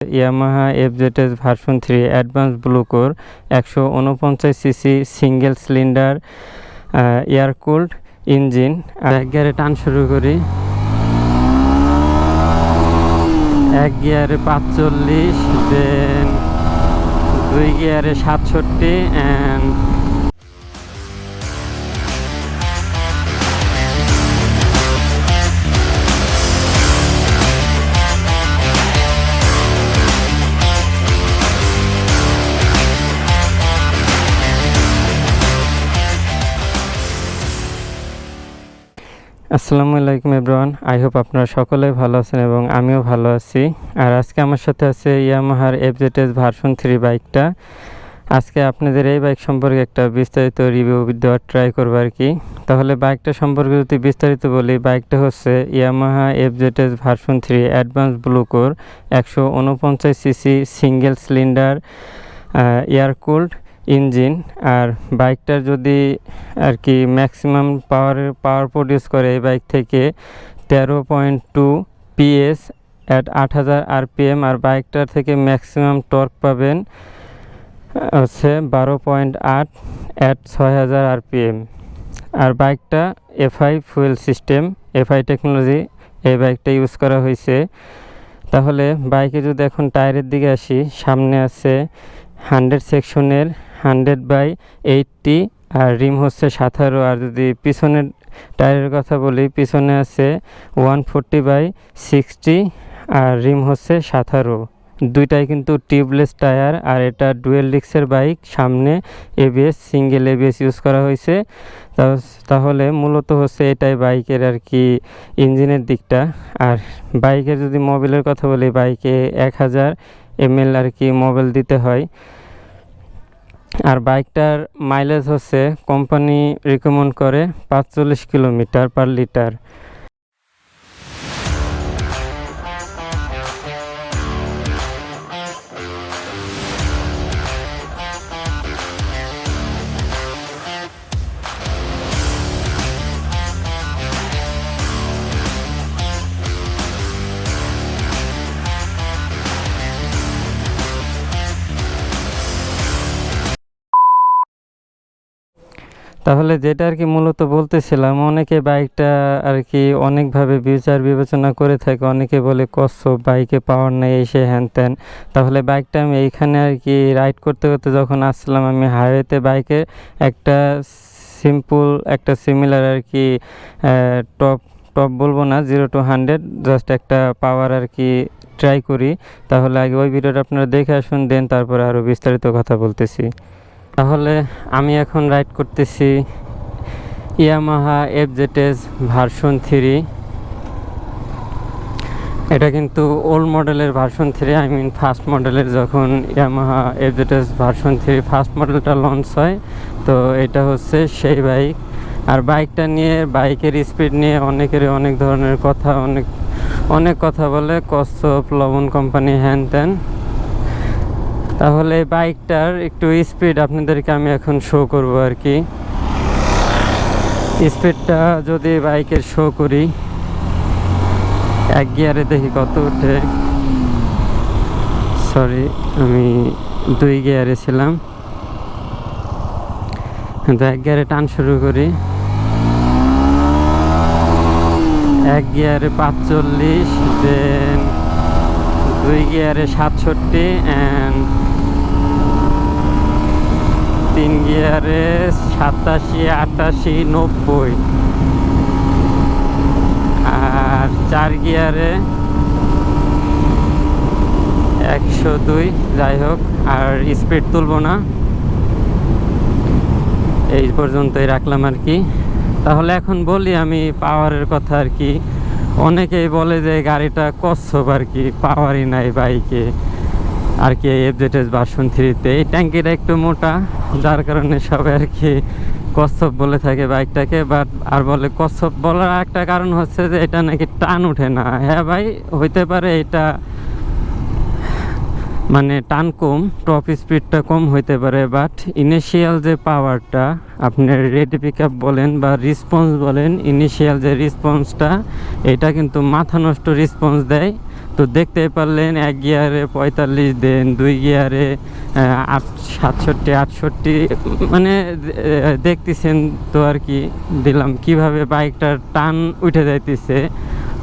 Yamaha FZS version 3 advance blue core 149 CC single cylinder air cooled engine. এক গিয়ারে টান শুরু করি, এক গিয়ারে 45, দেন দুই গিয়ারে 67 অ্যান্ড আসসালামু আলাইকুম এভরিওয়ান, আই হোপ আপনারা সকলেই ভালো আছেন এবং আমিও ভালো আছি। আর আজকে আমার সাথে আছে ইয়ামাহার এফজেডএস ভার্সন 3 বাইকটা। আজকে আপনাদের এই বাইক সম্পর্কে একটা বিস্তারিত রিভিউ দেওয়ার ট্রাই করবো আর কি। তাহলে বাইকটা সম্পর্কে যদি বিস্তারিত বলি, বাইকটা হচ্ছে Yamaha FZS version 3 advance blue core 149 CC single cylinder air cooled engine. আর বাইকটার যদি আর কি ম্যাক্সিমাম পাওয়ার প্রডিউস করে এই বাইক থেকে 13.2 PS অ্যাট 8000 RPM। আর বাইকটার থেকে ম্যাক্সিমাম টর্ক পাবেন হচ্ছে 12.8 অ্যাট 6000 RPM। আর বাইকটা FI fuel system, FI technology এই বাইকটা ইউজ করা হয়েছে। তাহলে বাইকে যদি এখন টায়ারের দিকে আসি, সামনে আছে 100 সেকশনের 100/80 আর রিম হচ্ছে 17। আর যদি পিছনের টায়ারের কথা বলি, পিছনে আছে 140/60 আর রিম হচ্ছে 17। দুইটাই কিন্তু টিউবলেস টায়ার। আর এটা ডুয়েল ডিস্কের বাইক, সামনে ABS সিঙ্গেল ABS ইউজ করা হয়েছে। তাহলে মূলত হচ্ছে এটাই বাইকের আর কি ইঞ্জিনের দিকটা। আর বাইকের যদি মোবিলের কথা বলি, বাইকে 1000 ml আর কি মোবিল দিতে হয়। আর বাইকটার মাইলেজ হচ্ছে কোম্পানি রিকমেন্ড করে 45 কিলোমিটার পার লিটার। তাহলে যেটা আর কি মূলত বলতেছিলাম, অনেকে বাইকটা আর কি অনেকভাবে বিবেচনা করে থাকে। অনেকে বলে কচ্ছপ, বাইকে পাওয়ার নেই, এসে হ্যান ত্যান। তাহলে বাইকটা আমি এইখানে আর কি রাইড করতে করতে যখন আসছিলাম, আমি হাইওয়েতে বাইকের একটা সিম্পল একটা সিমিলার আর কি টপ বলবো না, 0 to 100 জাস্ট একটা পাওয়ার আর কি ট্রাই করি। তাহলে আগে ওই ভিডিওটা আপনারা দেখে আসুন, দেন তারপরে আরও বিস্তারিত কথা বলতেছি। তাহলে আমি এখন রাইড করতেছি ইয়ামাহা এফজেডএস ভার্সন 3। এটা কিন্তু ওল্ড মডেলের ভার্সন 3, আই মিন ফার্স্ট মডেলের। যখন ইয়ামাহা এফজেডএস ভার্সন 3 ফার্স্ট মডেলটা লঞ্চ হয়, তো এটা হচ্ছে সেই বাইক। আর বাইকটা নিয়ে, বাইকের স্পিড নিয়ে অনেকেরই অনেক ধরনের কথা, অনেক কথা বলে, কচ্ছপ, লবণ কোম্পানি, হ্যান ত্যান। তাহলে বাইকটার একটু স্পিড আপনাদেরকে আমি এখন শো করব আর কি। স্পিডটা যদি বাইকের শো করি, এক গিয়ারে দেখি কত উঠে। সরি, আমি 2 গিয়ারে ছিলাম। এক গিয়ারে টান শুরু করি, এক গিয়ারে 45, দেন 2 গিয়ারে 67 অ্যান্ড 3 গিয়ারে 87, 88, 90 আর 4 গিয়ারে 102। যাই হোক, আর স্পিড তুলব না, এই পর্যন্তই রাখলাম আর কি। তাহলে এখন বলি আমি পাওয়ারের কথা আর কি। অনেকেই বলে যে গাড়িটা কচ্ছপ আর কি, পাওয়ারই নাই বাইকে আর কি। এফজেডএস ভার্সন 3-তে এই ট্যাঙ্কিটা একটু মোটা, যার কারণে সবাই আর কি কচ্ছপ বলে থাকে বাইকটাকে। বাট আর বলে কচ্ছপ বলার একটা কারণ হচ্ছে যে এটা নাকি টান ওঠে না। হ্যাঁ ভাই, হইতে পারে এটা মানে টান কম, টপ স্পিডটা কম হইতে পারে, বাট ইনিশিয়াল যে পাওয়ারটা, আপনার রেডি পিক আপ বলেন বা রেসপন্স বলেন, ইনিশিয়াল যে রেসপন্সটা, এটা কিন্তু মাথা নষ্ট রেসপন্স দেয়। তো দেখতে পারলেন 1 গিয়ারে 45 দেন, 2 গিয়ারে 67 68, মানে দেখতেছেন তো আর কি দিলাম কিভাবে বাইকটার টান উঠে যাইতেছে।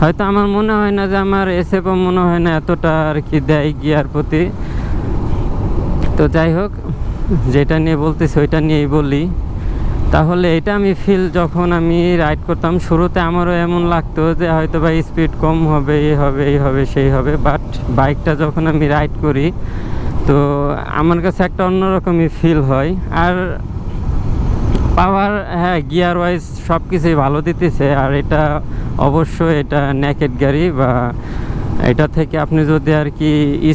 হয়তো আমার মনে হয় না যে আমার এসএফও মনে হয় না এতটা আর কি দেয় গিয়ার প্রতি। তো যাই হোক, যেটা নিয়ে বলতেছি ওইটা নিয়েই বলি। তাহলে এটা আমি ফিল যখন আমি রাইড করতাম শুরুতে আমারও এমন লাগতো যে হয়তো বা স্পিড কম হবে, এই হবে সেই হবে, বাট বাইকটা যখন আমি রাইড করি তো আমার কাছে একটা অন্যরকমই ফিল হয়। আর পাওয়ার, হ্যাঁ, গিয়ার ওয়াইজ সব কিছুই ভালো দিতেছে। আর এটা অবশ্যই এটা নেকেড গাড়ি, বা এটা থেকে আপনি যদি আর কি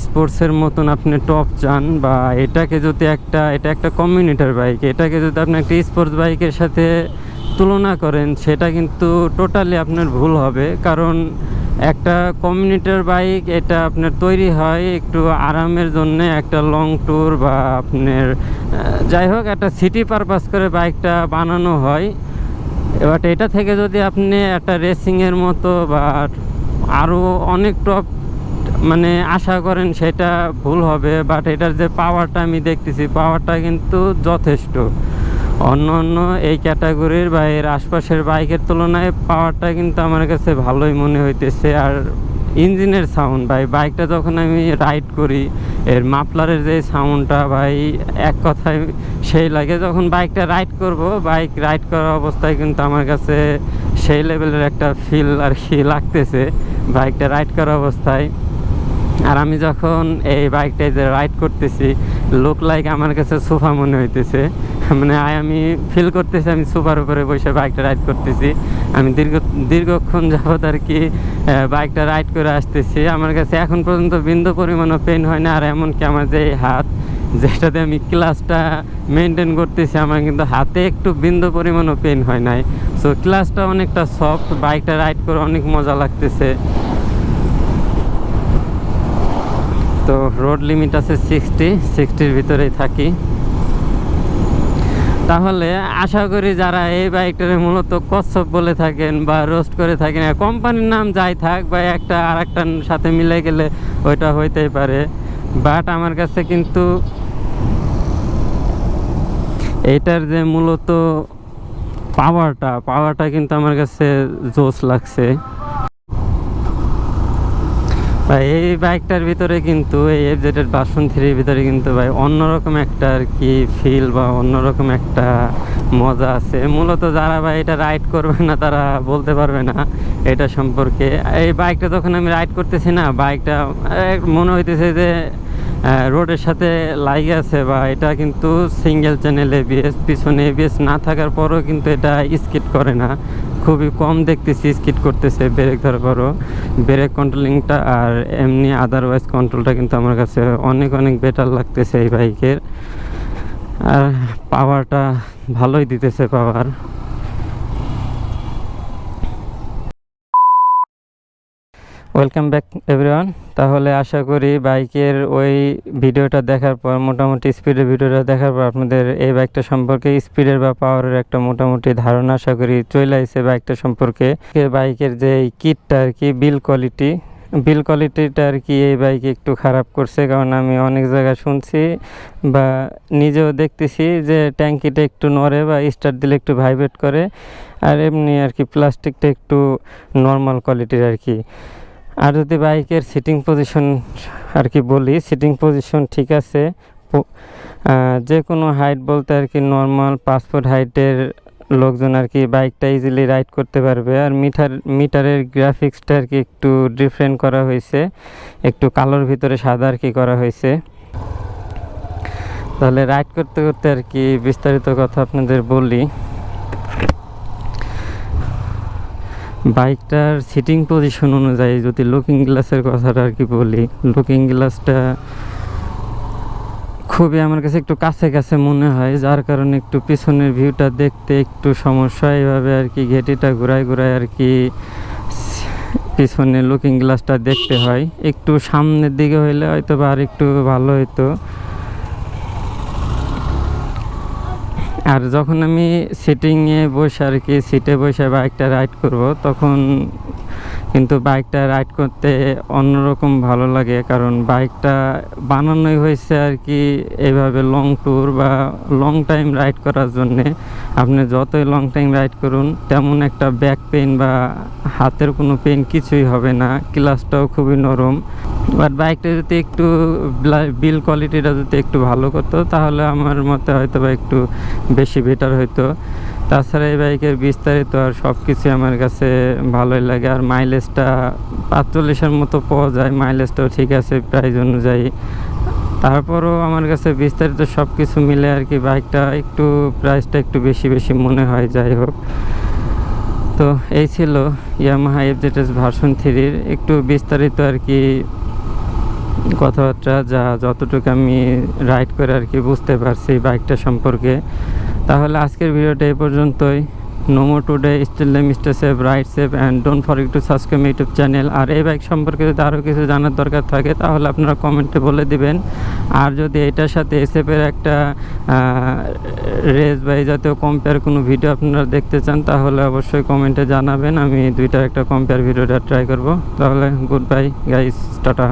স্পোর্টসের মতন আপনি টপ চান, বা এটাকে যদি এটা একটা কমিউনিটার বাইক, এটাকে যদি আপনি একটা স্পোর্টস বাইকের সাথে তুলনা করেন সেটা কিন্তু টোটালি আপনার ভুল হবে। কারণ একটা কমিউনিটার বাইক এটা আপনার তৈরি হয় একটু আরামের জন্য, একটা লং ট্যুর বা আপনার যাই হোক একটা সিটি পারপাস করে বাইকটা বানানো হয়। এবার এটা থেকে যদি আপনি একটা রেসিংয়ের মতো বা আরও অনেক টপ মানে আশা করেন সেটা ভুল হবে। বাট এটার যে পাওয়ারটা আমি দেখতেছি, পাওয়ারটা কিন্তু যথেষ্ট। অন্য অন্য এই ক্যাটাগরির বা এর আশপাশের বাইকের তুলনায় পাওয়ারটা কিন্তু আমার কাছে ভালোই মনে হইতেছে। আর ইঞ্জিনের সাউন্ড ভাই, বাইকটা যখন আমি রাইড করি এর মাফলারের যে সাউন্ডটা ভাই, এক কথায় সেই লাগে। যখন বাইকটা রাইড করব, বাইক রাইড করা অবস্থায় কিন্তু আমার কাছে সেই লেভেলের একটা ফিল আর কি লাগতেছে বাইকটা রাইড করা অবস্থায়। আর আমি যখন এই বাইকটায় যে রাইড করতেছি, লুক লাইক আমার কাছে সোফা মনে হইতেছে। মানে আমি ফিল করতেছি আমি সোফার উপরে বসে বাইকটা রাইড করতেছি। আমি দীর্ঘক্ষণ যাবত আর কি বাইকটা রাইড করে আসতেছি। আমার কাছে এখন পর্যন্ত বিন্দু পরিমাণও পেন হয় না। আর এমনকি আমার যে হাত, যেটাতে আমি ক্লাসটা মেনটেন করতেছি, আমার কিন্তু হাতে একটু বিন্দু পরিমাণও পেন হয় নাই। সো ক্লাসটা অনেকটা সফট, বাইকটা রাইড করে অনেক মজা লাগতেছে। তো রোড লিমিট আছে 60-60-র ভিতরেই থাকি। তাহলে আশা করি যারা এই বাইকটারে মূলত কচ্ছপ বলে থাকেন বা রোস্ট করে থাকেন, কোম্পানির নাম যাই থাক বা একটা আর একটার সাথে মিলে গেলে ওইটা হইতেই পারে, বাট আমার কাছে কিন্তু এইটার যে মূলত পাওয়ারটা কিন্তু আমার কাছে জোস লাগছে। ভাই এই বাইকটার ভিতরে কিন্তু এই এফজেড ভার্সন 3-র ভিতরে কিন্তু ভাই অন্যরকম একটা আর কি ফিল বা অন্যরকম একটা মজা আছে। মূলত যারা ভাই এটা রাইড করবে না তারা বলতে পারবে না এটা সম্পর্কে। এই বাইকটা যখন আমি রাইড করতেছি না, বাইকটা মনে হইতেছে যে রোডের সাথে লাগে আছে। বা এটা কিন্তু সিঙ্গেল চ্যানেল এবিএস, পিছনে এবিএস না থাকার পরও কিন্তু এটা স্কিড করে না। খুবই কম দেখতেছি স্কিড করতেছে ব্রেক ধরার পরও। ব্রেক কন্ট্রোলিংটা আর এমনি আদারওয়াইজ কন্ট্রোলটা কিন্তু আমার কাছে অনেক অনেক বেটার লাগতেছে এই বাইকের। আর পাওয়ারটা ভালোই দিতেছে পাওয়ার। Welcome back everyone. তাহলে আশা করি বাইকের ওই ভিডিওটা দেখার পর, মোটামুটি স্পিডের ভিডিওটা দেখার পর আপনাদের এই বাইকটা সম্পর্কে স্পিডের বা পাওয়ারের একটা মোটামুটি ধারণা আশা করি চলে আসছে বাইকটা সম্পর্কে। বাইকের যে কিটটা আর কি, বিল কোয়ালিটিটা আর কি এই বাইকে একটু খারাপ করছে। কারণ আমি অনেক জায়গায় শুনছি বা নিজেও দেখতেছি যে ট্যাঙ্কিটা একটু নড়ে বা স্টার্ট দিলে একটু ভাইব্রেট করে। আর এমনি আর কি প্লাস্টিকটা একটু নর্মাল কোয়ালিটির আর কি। আর যদি বাইকের সিটিং পজিশন আর কি বলি, সিটিং পজিশন ঠিক আছে। যে কোনো হাইট বলতে আর কি নর্মাল 5 ফুট হাইটের লোকজন আর কি বাইকটা ইজিলি রাইড করতে পারবে। আর মিটারের গ্রাফিক্সটা আর কি একটু ডিফারেন্ট করা হয়েছে, একটু কালোর ভিতরে সাদা আর কি করা হয়েছে। তাহলে রাইড করতে করতে আর কি বিস্তারিত কথা আপনাদের বলি। বাইকটার সিটিং পজিশন অনুযায়ী যদি লুকিং গ্লাসের কথাটা আর কি বলি, লুকিং গ্লাসটা খুবই আমার কাছে একটু কাছে কাছে মনে হয়, যার কারণে একটু পিছনের ভিউটা দেখতে একটু সমস্যা। এইভাবে আর কি ঘেটিটা ঘুরায় আর কি পিছনে লুকিং গ্লাসটা দেখতে হয়। একটু সামনের দিকে হইলে হয়তো বা আর একটু ভালো হইতো। আর যখন আমি সিটিংয়ে বসে আর কি সিটে বসে বাইকটা রাইড করব, তখন কিন্তু বাইকটা রাইড করতে অন্যরকম ভালো লাগে, কারণ বাইকটা বানানোই হয়েছে আর কি এইভাবে লং ট্যুর বা লং টাইম রাইড করার জন্যে। আপনি যতই লং টাইম রাইড করুন তেমন একটা ব্যাক পেন বা হাতের কোনো পেন কিছুই হবে না। ক্লাচটাও খুবই নরম। বাট বাইকটা যদি একটু বিল কোয়ালিটিটা যদি একটু ভালো করতো তাহলে আমার মতে হয়তো বা একটু বেশি বেটার হইতো। তাছাড়া এই বাইকের বিস্তারিত আর সব কিছু আমার কাছে ভালোই লাগে। আর মাইলেজটা 45-এর মতো পাওয়া যায়, মাইলেজটাও ঠিক আছে প্রাইস অনুযায়ী। তারপরও আমার কাছে বিস্তারিত সব কিছু মিলে আর কি বাইকটা একটু প্রাইসটা একটু বেশি বেশি মনে হয়। যাই হোক, তো এই ছিল ইয়ামাহা FZS ভার্সন 3-র একটু বিস্তারিত আর কি কথাবার্তা, যা যতটুকু আমি রাইড করে আর কি বুঝতে পারছি বাইকটা সম্পর্কে। তাহলে আজকের ভিডিওটা এই পর্যন্তই। No more today, still life, stay safe, ride safe and don't forget to subscribe YouTube channel. আর এই বাইক সম্পর্কে যদি আরও কিছু জানার দরকার থাকে তাহলে আপনারা কমেন্টে বলে দিবেন। আর যদি এটার সাথে এসএফের একটা রেস বা এই জাতীয় কম্পেয়ার কোনো ভিডিও আপনারা দেখতে চান তাহলে অবশ্যই কমেন্টে জানাবেন। আমি দুইটার একটা কম্পেয়ার ভিডিওটা ট্রাই করব। তাহলে গুড বাই গাইস, টাটা।